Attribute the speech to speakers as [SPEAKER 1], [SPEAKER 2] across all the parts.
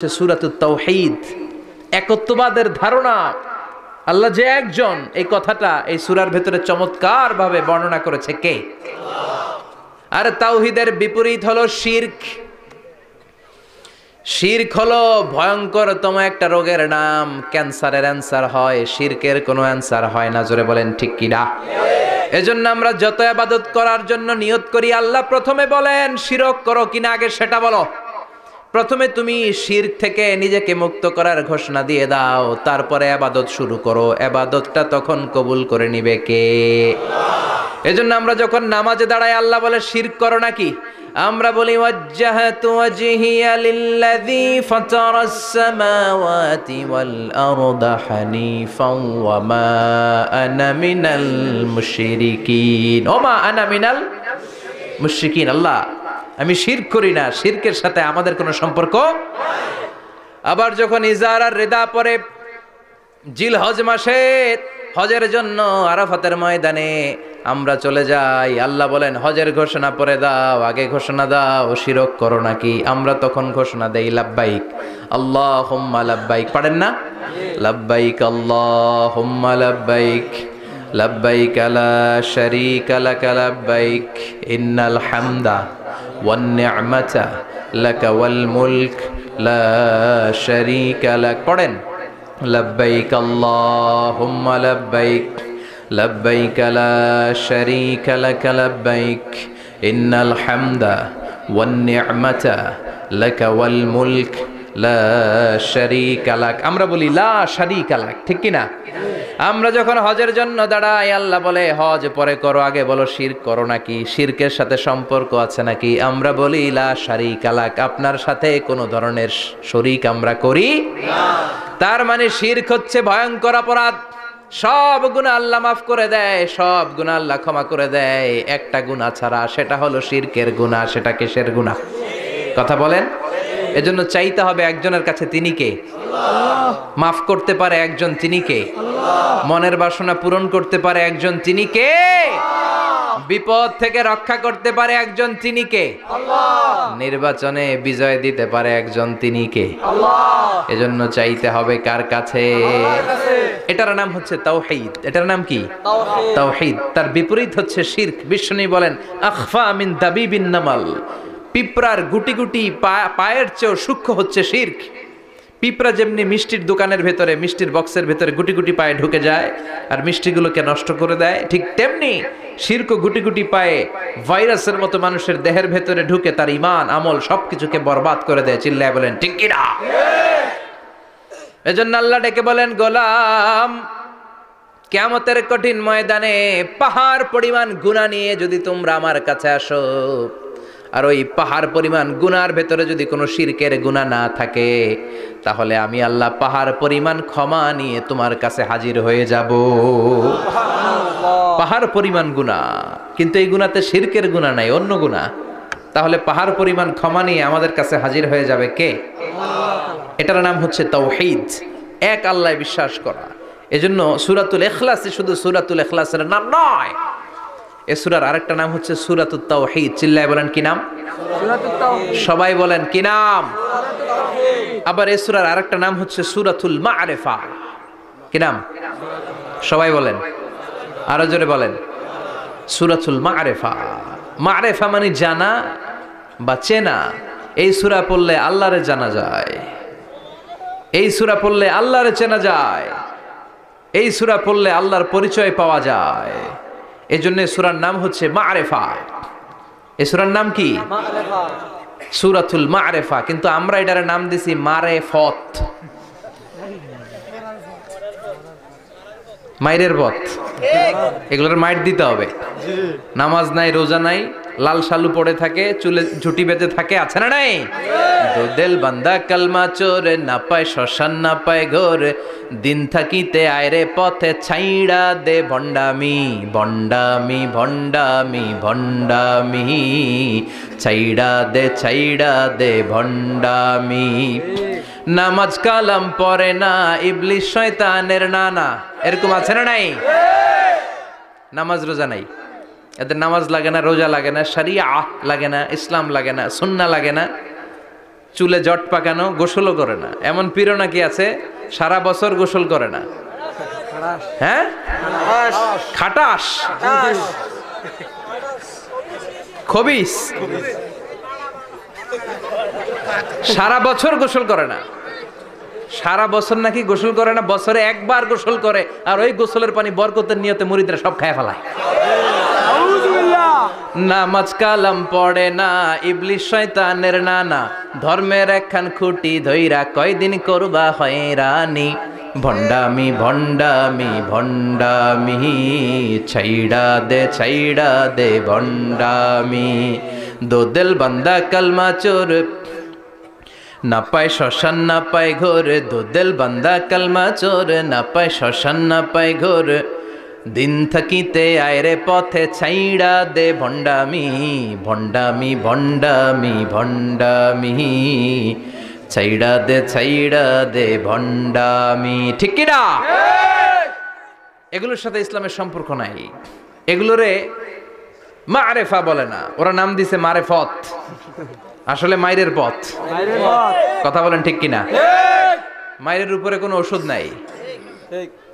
[SPEAKER 1] সূরাতুত তাওহীদ, একত্ববাদের ধারণা। আল্লাহ যে একজন, এই কথাটা এই সূরার ভেতরে চমৎকার ভাবে বর্ণনা করেছে কে? আর তাওহীদের বিপরীত হলো শিরক। শিরক হলো ভয়ঙ্করতম একটা রোগের নাম। ক্যান্সারের অ্যান্সার হয়, শিরকের কোনো অ্যান্সার হয় না। জোরে বলেন ঠিক কি না? এজন্য আমরা যত ইবাদত করার জন্য নিয়ত করি, আল্লাহ প্রথমে বলেন শিরক করো কিনা আগে সেটা বলো। প্রথমে তুমি শিরক থেকে নিজেকে মুক্ত করার ঘোষণা দিয়ে দাও, তারপরে ইবাদত শুরু করো। ইবাদতটা তখন কবুল করে নিবে কে? এজন্য আমরা যখন নামাজে দাঁড়াই আল্লাহ বলে শিরক করো নাকি? আমরা বলি ওয়াজ্জাহাতু ওয়াজহিয়া লিল্লাযী ফাতারাস সামাওয়াতি ওয়াল আরদা হানিফাও ওয়া মা আনা মিনাল মুশরিকিন। ওমা আনা মিনাল মুশরিকিন। আল্লাহ, আমি শিরক করি না, শিরকের সাথে আমাদের কোনো সম্পর্ক। আবার যখন ইজার আর রিদা পরে জিল হজ মাসে হজের জন্য আরাফাতের ময়দানে আমরা চলে যাই, আল্লাহ বলেন হজের ঘোষণা পরে দাও, আগে ঘোষণা দাও শিরক করো নাকি? আমরা তখন ঘোষণা দেই লাব্বাইক আল্লাহুম্মা লাব্বাইক। পারেন না? লাব্বাইক আল্লাহুম্মা লাব্বাইক লাব্বাইক লা শারীকা লাক লাব্বাইক ইন্নাল হামদা ওয়ান নি'মাতা লাকা ওয়াল মুলক লা শারীকা লাক। পড়েন লাব্বাইক আল্লাহুম্মা লাব্বাইক লাব্বাইক লা শারীকা লাক লাব্বাইক ইন্নাল হামদা ওয়ান নি'মাতা লাকা ওয়াল মুলক লা শারীকা লাক। আমরা বলি লা শারীকা লাক, ঠিক কি না? আমরা যখন হজের জন্য দাঁড়াই আল্লাহ বলে হজ পরে করো, আগে বলো শিরক করো নাকি? শিরকের সাথে সম্পর্ক আছে নাকি? আমরা বলি লা শারীকা লাক, আপনার সাথে কোনো ধরনের শরীক আমরা করি না। তার মানে শিরক হচ্ছে ভয়ঙ্কর অপরাধ। সব গুনাহ আল্লাহ মাফ করে দেয়, সব গুনাহ আল্লাহ ক্ষমা করে দেয়, একটা গুনাহ ছাড়া, সেটা হলো শিরকের গুনাহ। সেটা কিসের গুনাহ? কথা বলেন। এজন্য চাইতে হবে একজনের কাছে, তিনি কে? আল্লাহ। মাফ করতে পারে একজন, তিনি কে? আল্লাহ। মনের বাসনা পূরণ করতে পারে একজন, তিনি কে? আল্লাহ। বিপদ থেকে রক্ষা করতে পারে একজন, তিনি কে? আল্লাহ। নির্বাচনে বিজয় দিতে পারে একজন, তিনি কে? আল্লাহ। এজন্য চাইতে হবে কার কাছে? আল্লাহর কাছে। এটার নাম হচ্ছে তাওহীদ। এটার নাম কি? তাওহীদ। তাওহীদ। তার বিপরীত হচ্ছে শিরক। বিশ্বনবী বলেন আখফা মিন দাবিবিন নামাল, পিঁপড়ার গুটি গুটি পায়ের চেয়েও সূক্ষ্ম হচ্ছে শিরক। পিঁপড়া যেমনি মিষ্টির দোকানের ভেতরে, মিষ্টির বক্সের ভেতরে গুটি গুটি পায়ে ঢুকে যায় আর মিষ্টিগুলোকে নষ্ট করে দেয়, ঠিক তেমনি শিরক গুটি গুটি পায়ে ভাইরাসের মতো মানুষের দেহের ভেতরে ঢুকে তার ঈমান আমল সবকিছুকে বরবাদ করে দেয়। চিল্লায় বলেন ঠিক কি না? এজন্য আল্লাহ ডেকে বলেন গোলাম, কিয়ামতের কঠিন ময়দানে পাহাড় পরিমাণ গুনাহ নিয়ে যদি তোমরা আমার কাছে আসো, আর ওই পাহাড় পরিমাণ গুনার ভেতরে যদি কোনো শিরকের গুনাহ না থাকে, তাহলে আমি আল্লাহ পাহাড় পরিমাণ ক্ষমা নিয়ে তোমার কাছে হাজির হয়ে যাব। পাহাড় পরিমাণ গুনাহ, কিন্তু এই গুনাতে শিরকের গুনাহ নাই, অন্য গুনাহ। তাহলে পাহাড় পরিমাণ ক্ষমা নিয়ে আমাদের কাছে হাজির হয়ে যাবে কে? এটার নাম হচ্ছে তাওহীদ, এক আল্লাহ বিশ্বাস করা। এজন্য সূরাতুল ইখলাস শুধু সূরাতুল ইখলাসের নাম নয়, এই সূরার আরেকটা নাম হচ্ছে সূরাতুত তাওহীদ। চিল্লায় বলেন কি নাম? সূরাতুত তাওহীদ। সবাই বলেন কি নাম? সূরাতুত তাওহীদ। আবার এই সূরার আরেকটা নাম হচ্ছে সূরাতুল মা'রিফা। কি নাম? সবাই বলেন, আরো জোরে বলেন। সূরাতুল মা'রিফা। মা'রিফা মানে জানা বা চেনা। এই সূরা পড়লে আল্লাহরে জানা যায়, এই সূরা পড়লে আল্লাহরে চেনা যায়, এই সূরা পড়লে আল্লাহর পরিচয় পাওয়া যায়। এজন্য সূরার নাম হচ্ছে মা'রিফা। এই সূরার নাম কি? মা'রিফা, সূরাতুল মা'রিফা। কিন্তু আমরা এটার নাম দিছি মারেফত, মাইরের পথ। এগুলোর মাইর দিতে হবে। নামাজ নাই, রোজা নাই, লাল শালু পড়ে থাকে, চুলে ঝুটি বেঁধে থাকে, আছে না নাই? দিল বান্দা কালমা চোরে, না পায় শ্মশান না পায় ঘোর, দিন থাকিতে আয়রে পথে ছাইড়া দে ভণ্ডামি ভণ্ডামি ভণ্ডামি ভণ্ডামি, ছাইড়া দে ভণ্ডামি। নামাজ কালাম পড়ে না, ইবলিশ শয়তানের নানা, এরকম আছে না নাই? নামাজ রোজা নাই, এদের নামাজ লাগে না, রোজা লাগে না, শরিয়া লাগে না, ইসলাম লাগে না, সুন্নাহ লাগে না, চুলে জট পাকানো, গোসলও করে না। এমন পীর নাকি আছে সারা বছর গোসল করে না? হ্যাঁ, খাটাস, খবিস, সারা বছর গোসল করে না। সারা বছর নাকি গোসল করে না, বছরে একবার গোসল করে, আর ওই গোসলের পানি বরকতের নিয়তে মুরিদরা সব খায় ফেলায়। নামাজ কালাম পড়ে না, ইবলিশ শয়তানের নানা, ধর্মের একখান খুঁটি ধইরা কয়দিন করবা হয়রানি। ভণ্ডামি ভণ্ডামি ভণ্ডামি, ছাইড়া দে ভণ্ডামি। দো দিল বান্দা কালমা চোর, না পায় শ্মশান না পায় ঘোর। দো দিল বান্দা কালমা চোর, না পায় শ্মশান না পায় ঘোর। দিন থাকিতে আয়রে পথে, ছাইড়া দে ভণ্ডামি ভণ্ডামি ভণ্ডামি ভণ্ডামি, ছাইড়া দে ভণ্ডামি। ঠিক কি না? এগুলোর সাথে ইসলামের সম্পর্ক নাই। এগুলোরে মারেফা বলে না, ওরা নাম দিছে মারেফত, আসলে মাইরের পথ। কথা বলেন ঠিক কিনা? মাইরের উপরে কোনো ওষুধ নাই,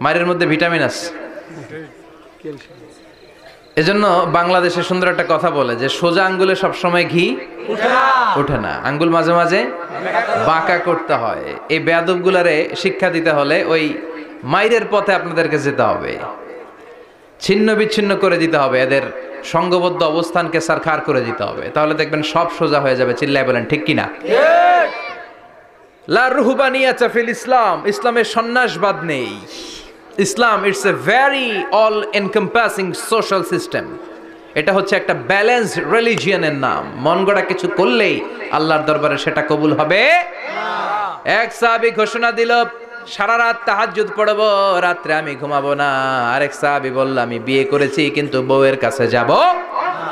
[SPEAKER 1] মাইরের মধ্যে ভিটামিন আছে। এজন্য বাংলাদেশে সুন্দর একটা কথা বলে যে সোজা আঙ্গুলে সবসময় ঘি ওঠে না, আঙ্গুল মাঝে মাঝে বাঁকা করতে হয়। এই বেয়াদবগুলারে শিক্ষা দিতে হলে ওই মাইরের পথে আপনাদেরকে যেতে হবে, ছিন্ন বিচ্ছিন্ন করে দিতে হবে, এদের সংঘবদ্ধ অবস্থানকে সারখার করে দিতে হবে, তাহলে দেখবেন সব সোজা হয়ে যাবে। চিল্লায় বলেন ঠিক কিনা? লা রুহবানিয়াতা ফিল ইসলাম, ইসলামের সন্ন্যাসবাদ নেই। Islam it's a very all encompassing social system. এটা হচ্ছে একটা ব্যালেন্সড রিলিজিয়নের নাম। মন গড়া কিছু করলেই আল্লাহর দরবারে সেটা কবুল হবে না। এক সাহাবী ঘোষণা দিল, সারা রাত তাহাজ্জুদ পড়ব, রাত্রে আমি ঘুমাবো না। আরেক সাহাবী বলল, আমি বিয়ে করেছি কিন্তু বউয়ের কাছে যাব না।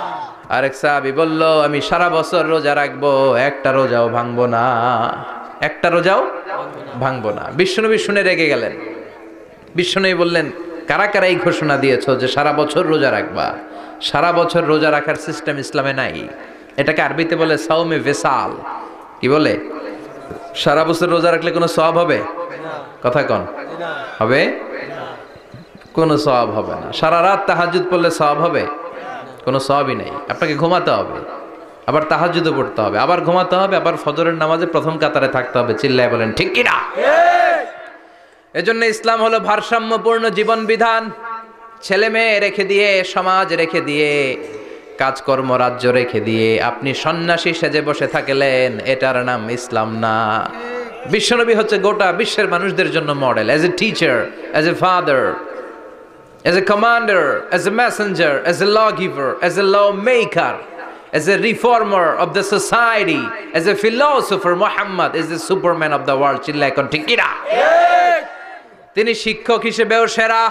[SPEAKER 1] আরেক সাহাবী বলল, আমি সারা বছর রোজা রাখবো, একটা রোজাও ভাঙবো না, একটা রোজাও ভাঙবো না। বিশ্বনবী শুনে রেগে গেলেন। বিশ্বনবী বললেন, কারা কারা এই ঘোষণা দিয়েছো যে সারা বছর রোজা রাখবা? সারা বছর রোজা রাখার সিস্টেম ইসলামে নাই। এটাকে আরবিতে বলে সাওমে ভেসাল। কি বলে? সারা বছর রোজা রাখলে কোনো সওয়াব হবে? কথা কন, হবে? কোনো সওয়াব হবে না। সারা রাত তাহাজ্জুদ পড়লে সওয়াব হবে? কোনো সওয়াবই নাই। আপনাকে ঘুমাতে হবে, আবার তাহাজ্জুদও পড়তে হবে, আবার ঘুমাতে হবে, আবার ফজরের নামাজে প্রথম কাতারে থাকতে হবে। চিল্লায় বলেন ঠিক কি না? এজন্য ইসলাম হলো ভারসাম্যপূর্ণ জীবন বিধান। ছেলে মেয়ে রেখে দিয়ে, সমাজ রেখে দিয়ে, কাজকর্ম রাজ্য রেখে দিয়ে আপনি সন্ন্যাসী সেজে বসে থাকলেন, এটার নাম ইসলাম না। বিশ্বনবী হচ্ছে গোটা বিশ্বের মানুষদের জন্য model, as a teacher, as a father, as a commander, as a messenger, as a law giver, as a law maker, as a reformer of the society, as a philosopher, Muhammad is the superman of the world. চিল্লায় কোন ঠিক কিনা? তিনি শিক্ষক হিসেবেও সেরা,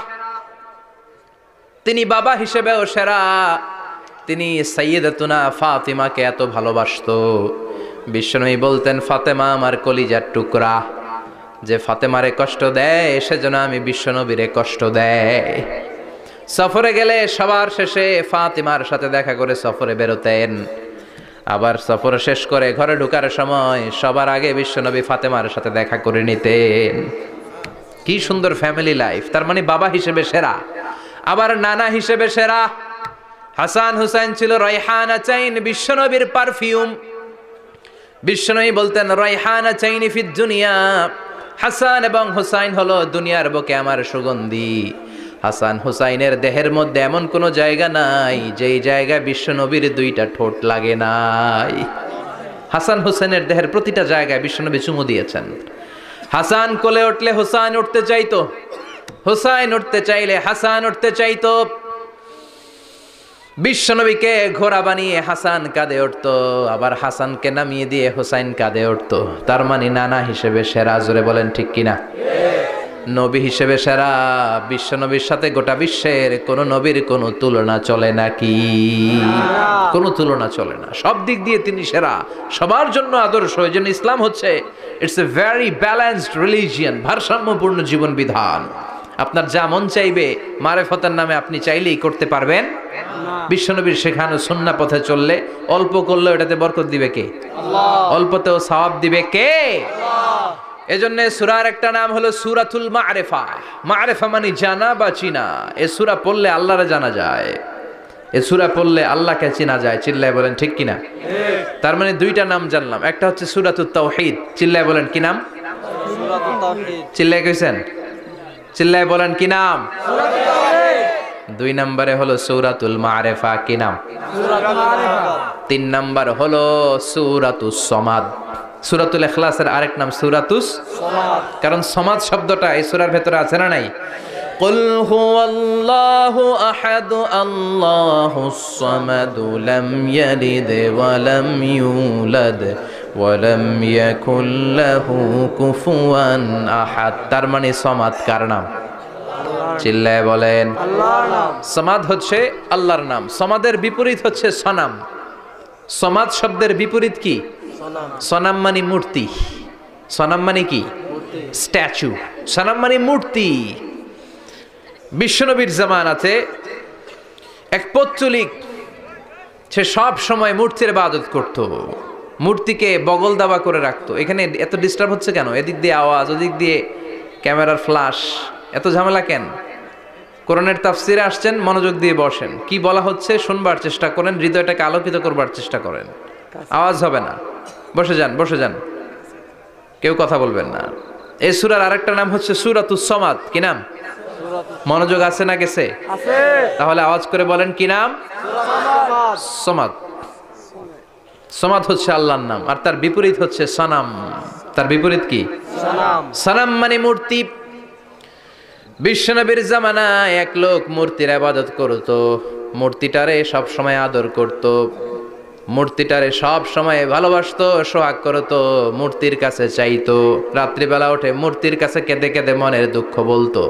[SPEAKER 1] তিনি বাবা হিসেবেও সেরা। তিনি সাইয়্যিদাতুনা ফাতিমাকে এত ভালোবাসতো, বিশ্বনবী বলতেন, ফাতেমা আমার কলিজার টুকরা, যে ফাতেমারে কষ্ট দেয় সেজন্য আমি বিশ্বনবীরে কষ্ট দেয়। সফরে গেলে সবার শেষে ফাতিমার সাথে দেখা করে সফরে বেরোতেন, আবার সফর শেষ করে ঘরে ঢোকার সময় সবার আগে বিশ্বনবী ফাতেমার সাথে দেখা করে নিতেন। কি সুন্দর ফ্যামিলি লাইফ। তার মানে বাবা হিসেবে সেরা, আবার নানা হিসেবে সেরা। হাসান হুসাইন ছিল রায়হানা চাইন, বিশ্বনবীর পারফিউম। বিশ্বনবী বলতেন, রায়হানা চাইনি ফিদ দুনিয়া, হাসান এবং হুসাইন হলো দুনিয়ার বুকে আমার সুগন্ধি। হাসান হুসাইনের দেহের মধ্যে এমন কোনো জায়গা নাই যেই জায়গায় বিশ্বনবীর দুইটা ঠোঁট লাগে নাই। হাসান হুসাইনের দেহের প্রতিটা জায়গায় বিশ্বনবী চুমু দিয়েছেন। হাসান কোলে উঠলে হুসাইন উঠতে চাইতো, হুসাইন উঠতে চাইলে হাসান উঠতে চাইতো। বিশ্বনবীকে ঘোড়া বানিয়ে হাসান কাঁধে উঠতো, আবার হাসানকে নামিয়ে দিয়ে হুসাইন কাঁধে উঠতো। তার মানে নানা হিসেবে সেরা। জোরে বলেন ঠিক কিনা? নবী হিসেবে সেরা। বিশ্বনবীর সাথে গোটা বিশ্বের কোন নবীর কোনো তুলনা চলে নাকি? কোনো তুলনা চলে না। সব দিক দিয়ে তিনি সেরা, সবার জন্য আদর্শ। এই জন্য ইসলাম হচ্ছে it's a very balanced religion, ভারসাম্যপূর্ণ জীবন বিধান। আপনার যা মন চাইবে মারেফতের নামে আপনি চাইলেই করতে পারবেন না। বিশ্বনবীর শেখানো সুন্নাহ পথে চললে অল্প করলেও এটাতে বরকত দিবে কে? আল্লাহ। অল্পতেও সওয়াব দিবে কে? আল্লাহ। এজন্য সূরার একটা নাম হলো সূরাতুল মা'রিফা। মা'রিফা মানে জানা বা চিনা। এই সূরা পড়লে আল্লাহরে জানা যায়, এই সূরা পড়লে আল্লাহকে চেনা যায়। চিল্লায় বলেন ঠিক কিনা? ঠিক। তার মানে দুইটা নাম জানলাম, একটা হচ্ছে সূরাতুত তাওহীদ। চিল্লায় বলেন কি নাম? সূরাতুত তাওহীদ। চিল্লায় কইছেন? চিল্লায় বলেন কি নাম? সূরাতুত তাওহীদ। দুই নম্বরে হলো সূরাতুল মা'রিফা। কি নাম? সূরাতুল মা'রিফা। তিন নম্বর হলো সূরাতুস সমাদ। সূরাতুল ইখলাসের আরেক নাম সূরাতুস সমাদ, কারণ সমাদ শব্দটা এই সূরার ভেতরে আছে না নাই? কুল হুয়াল্লাহু আহাদ আল্লাহুস সামাদ লাম ইয়ালিদ ওয়া লাম ইউলাদ ওয়া লাম ইয়াকুল লাহু কুফুয়ান আহাদ। তার মানে সমাদ কার নাম? চিল্লায় বলেন আল্লাহর নাম। সমাদ হচ্ছে আল্লাহর নাম। সমাদের বিপরীত হচ্ছে সনাম। সমাদ শব্দের বিপরীত কি? সনাম মানে মূর্তি। সনাম মানে কি? স্ট্যাচু। সনাম মানে মূর্তি। বিশ্বনবীর জামানাতে এক পৌত্তলিক, সে সব সময় মূর্তির ইবাদত করত, মূর্তিকে বগল দাবা করে রাখতো। এখানে এত ডিস্টার্ব হচ্ছে কেন? এদিক দিয়ে আওয়াজ, ওদিক দিয়ে ক্যামেরার ফ্ল্যাশ, এত ঝামেলা কেন? কোরআনের তাফসিরে আসছেন, মনোযোগ দিয়ে বসেন, কি বলা হচ্ছে শুনবার চেষ্টা করেন, হৃদয়টাকে আলোকিত করবার চেষ্টা করেন। আওয়াজ হবে না, বসে যান, বসে যান, কেউ কথা বলবেন না। এই সূরার আরেকটা নাম হচ্ছে সূরাতুস সমাদ। কি নাম? মনোযোগ আছে না গেছে? আছে। তাহলে আওয়াজ করে বলেন কি নাম? সমাদ। সমাদ হচ্ছে আল্লাহর নাম, আর তার বিপরীত হচ্ছে সনাম। তার বিপরীত কি? সনাম। সনাম মানে মূর্তি। বিশ্বনবীর জামানায় এক লোক মূর্তির ইবাদত করত, মূর্তিটারে সব সময় আদর করত, মূর্তিটারে সব সময় ভালোবাসতো, সোহাগ করতো, মূর্তির কাছে চাইতো। রাত্রিবেলা উঠে মূর্তির কাছে কেঁদে কেঁদে মনের দুঃখ বলতো,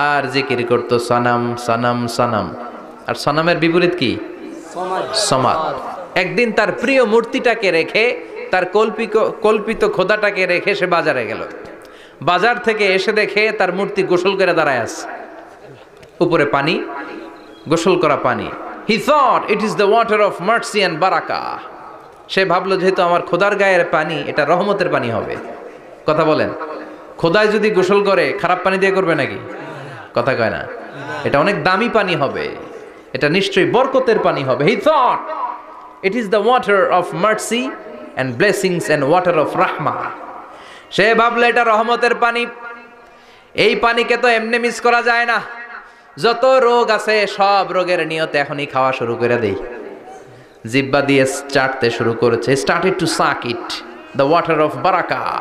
[SPEAKER 1] আর জিকির করতো সনাম সনাম সনাম। আর সনামের বিপরীত কি? সমাদ। একদিন তার প্রিয় মূর্তিটাকে রেখে, তার কল্পিত খোদাটাকে রেখে সে বাজারে গেল। বাজার থেকে এসে দেখে তার মূর্তি গোসল করে দাঁড়ায় আছে, উপরে পানি, গোসল করা পানি। He thought it is the water of mercy and barakah. সে ভাবলো যেহেতু আমার খোদার গায়ের পানি, এটা রহমতের পানি হবে। কথা বলেন, খোদায় যদি গোসল করে খারাপ পানি দিয়ে করবে নাকি? কথা কয় না, এটা অনেক দামি পানি হবে, এটা নিশ্চয়ই বরকতের পানি হবে। He thought it is the water of mercy and blessings and water of rahmah. সে ভাবলো এটা রহমতের পানি, এই পানিকে তো এমনি মিস করা যায় না। যত রোগ আছে সব রোগের নিয়তে এখনই খাওয়া শুরু করে দেই। জিহ্বা দিয়ে চাটতে শুরু করেছে। Started to suck it, the water of barakah.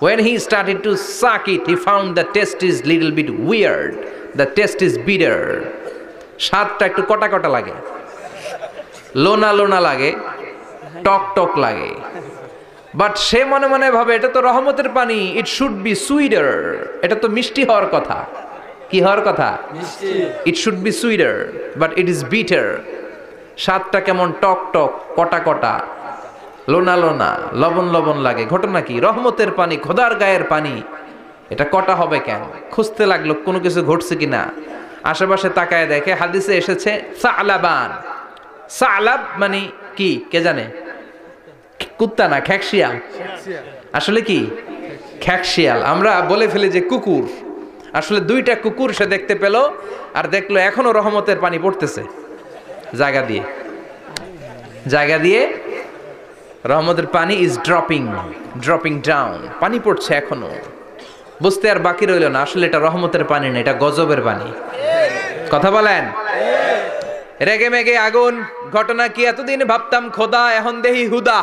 [SPEAKER 1] When he started to suck it, he found the taste is little bit weird. The taste is bitter. স্বাদটা একটু কটা কটা লাগে, লোনা লোনা লাগে, টক টক লাগে। বাট সে মনে মনে ভাবে এটা তো রহমতের পানি, ইট শুড বি সুইটার, এটা তো মিষ্টি হওয়ার কথা। কি হওয়ার কথা? মিষ্টি। It should be sweeter but it is bitter. স্বাদটা কেমন টক টক, কটা কটা, লোনা লোনা, লবণ লবণ লাগে। ঘটনা কি? রহমতের পানি, খোদার গায়ের পানি, এটা কটা হবে কেন? খুঁজতে লাগলো কোনো কিছু ঘটছে কিনা। আশেপাশে তাকায় দেখে হাদিসে এসেছে সালাবান। সালাব মানে কি কে জানে? কুত্তা না, খ্যাকশিয়াল। আসলে কি? খ্যাকশিয়াল। আমরা বলে ফেলি যে কুকুর, আসলে দুইটা কুকুর সে দেখতে পেল, আর দেখলো এখনো রহমতের পানি পড়তেছে জায়গা দিয়ে, জায়গা দিয়ে রহমতের পানি ইজ ড্রপিং ডাউন, পানি পড়ছে এখনো। বুঝতে আর বাকি রইল না, আসলে এটা রহমতের পানি না, এটা গজবের পানি। কথা বলেন। রেগে মেগে আগুন। ঘটনা কি? এতদিন ভাবতাম খোদা, এখন দেহি হুদা।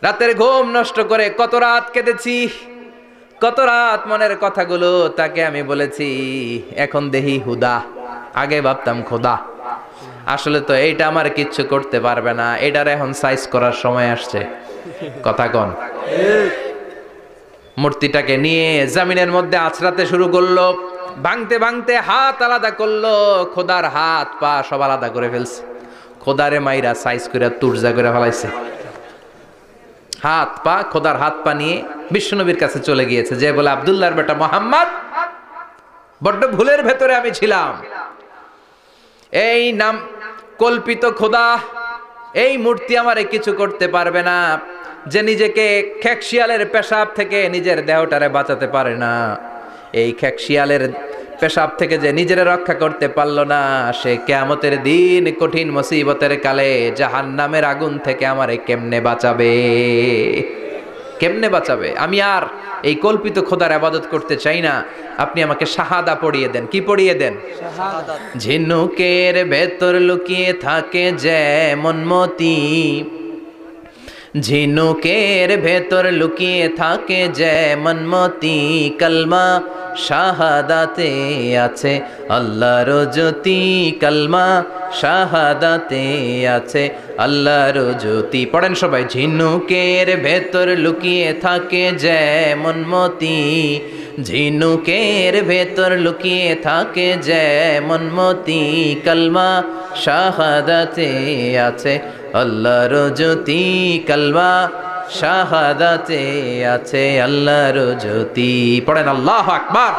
[SPEAKER 1] রাতের ঘুম নষ্ট করে কত রাত কেঁদেছি, কত রাত মনের কথাগুলো তাকে আমি বলেছি, এখন দেহি হুদা। আগে ভাবতাম খোদা, আসলে তো এইটা আমার কিচ্ছু করতে পারবে না, এটার এখন সাইজ করার সময় আসছে। কথা কন। মূর্তিটাকে নিয়ে জমিনের মধ্যে আছড়াতে শুরু করলো, ভাঙতে ভাঙতে হাত আলাদা করলো, খোদার হাত পা সব আলাদা করে ফেলছে। খোদারে মাইরা সাইজ করে তুরজা করে ফেলাইছে। হাত পা, খোদার হাত পা নিয়ে বিশ্বনবীর কাছে চলে গিয়েছে, যে বলে আব্দুল্লাহর বেটা মোহাম্মদ, বড্ড ভুলের ভেতরে আমি ছিলাম, এই নাম কল্পিত খোদা, এই মূর্তি আমারে কিছু করতে পারবে না, যে নিজেকে খেকশিয়ালের পেশাব থেকে নিজের দেহটারে বাঁচাতে পারে না, এই খেকশিয়ালের পেশাব থেকে যে নিজেরে রক্ষা করতে পারলো না, সে কিয়ামতের দিন কঠিন মুসিবতের কালে জাহান্নামের আগুন থেকে আমারে কেমনে বাঁচাবে? কেমনে বাঁচাবে? আমি আর এই কল্পিত খোদার ইবাদত করতে চাই না। আপনি আমাকে শাহাদা পড়িয়ে দেন। কি পড়িয়ে দেন? শাহাদাত। ঝিনুকের ভেতর লুকিয়ে থাকে যেমন মতি, ঝিনুকের ভেতর লুকিয়ে থাকে যেমন মতি, কলমা শাহাদাতে আছে আল্লাহর জ্যোতি, কলমা শাহাদাতে আছে আল্লাহর জ্যোতি। পড়েন সবাই। ঝিনুকের ভেতর লুকিয়ে থাকে যেমন মতি, ঝিনুকের ভেতর লুকিয়ে থাকে যেমন মতি, কলমা শাহাদাতে আছে আল্লাহর জ্যোতি, কলমা শাহাদাতে আছে আল্লাহর জ্যোতি। পড়েন আল্লাহু আকবার।